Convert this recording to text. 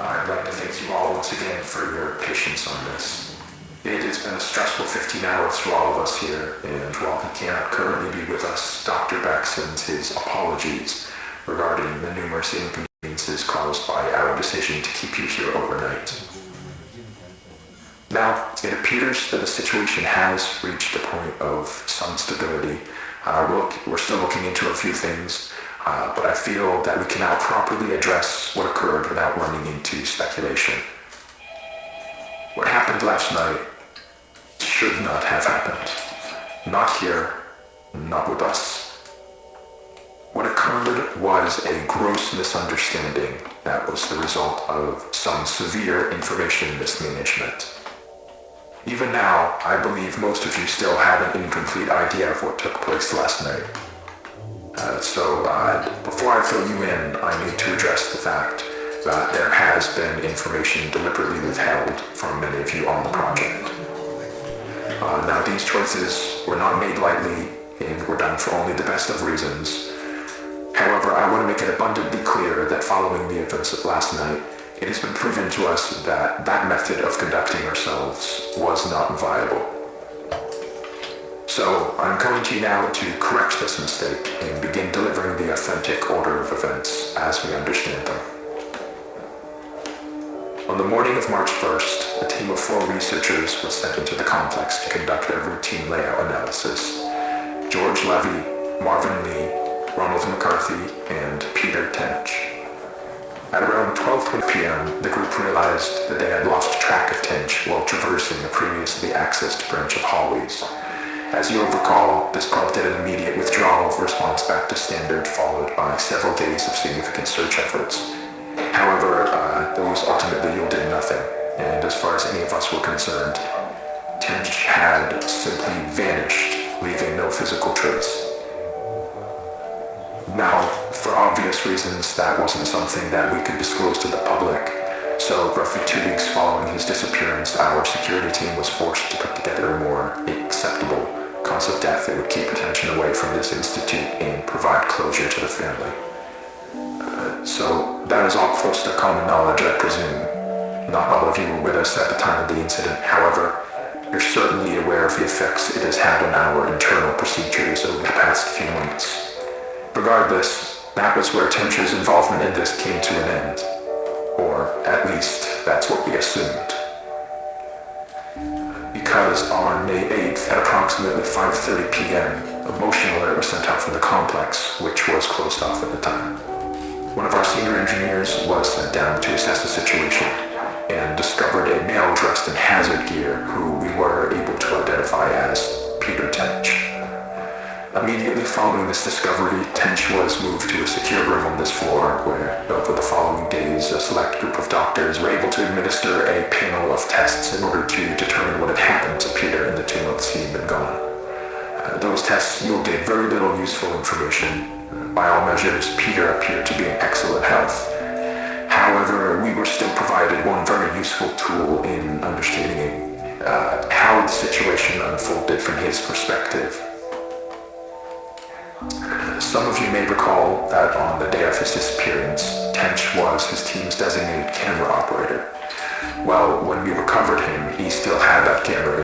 I'd like to thank you all once again for your patience on this. It has been a stressful 15 hours for all of us here, and while he cannot currently be with us, Dr. Beck sends his apologies regarding the numerous inconveniences caused by our decision to keep you here overnight. Now, it appears that the situation has reached a point of some stability. We're still looking into a few things, but I feel that we can now properly address what occurred without running into speculation. What happened last night should not have happened. Not here, not with us. What occurred was a gross misunderstanding that was the result of some severe information mismanagement. Even now, I believe most of you still have an incomplete idea of what took place last night. So before I fill you in, I need to address the fact that there has been information deliberately withheld from many of you on the project. Now, these choices were not made lightly and were done for only the best of reasons. However, I want to make it abundantly clear that following the events of last night, it has been proven to us that that method of conducting ourselves was not viable. So, I'm coming to you now to correct this mistake and begin delivering the authentic order of events as we understand them. On the morning of March 1st, a team of 4 researchers was sent into the complex to conduct a routine layout analysis. George Levy, Marvin Lee, Ronald McCarthy, and Peter Tench. At around 12:20 p.m., the group realized that they had lost track of Tench while traversing the previously accessed branch of hallways. As you'll recall, this prompted an immediate withdrawal of response back to standard, followed by several days of significant search efforts. However, those ultimately yielded nothing, and as far as any of us were concerned, Tench had simply vanished, leaving no physical trace. Now, for obvious reasons, that wasn't something that we could disclose to the public, so roughly 2 weeks following his disappearance, our security team was forced to put together a more acceptable cause of death that would keep attention away from this institute and provide closure to the family. So that is all close to common knowledge, I presume. Not all of you were with us at the time of the incident. However, you're certainly aware of the effects it has had on our internal procedures over the past few months. Regardless, that was where Tench's involvement in this came to an end. Or, at least, that's what we assumed. Because on May 8th at approximately 5:30 p.m., a motion alert was sent out from the complex, which was closed off at the time. One of our senior engineers was sent down to assess the situation and discovered a male dressed in hazard gear who we were able to identify as Peter Tench. Immediately following this discovery, Tench was moved to a secure room on this floor where, over the following days, a select group of doctors were able to administer a panel of tests in order to determine what had happened to Peter in the 2 months he had been gone. Those tests yielded very little useful information. By all measures, Peter appeared to be in excellent health. However, we were still provided one very useful tool in understanding how the situation unfolded from his perspective. Some of you may recall that on the day of his disappearance, Tench was his team's designated camera operator. Well, when we recovered him, he still had that camera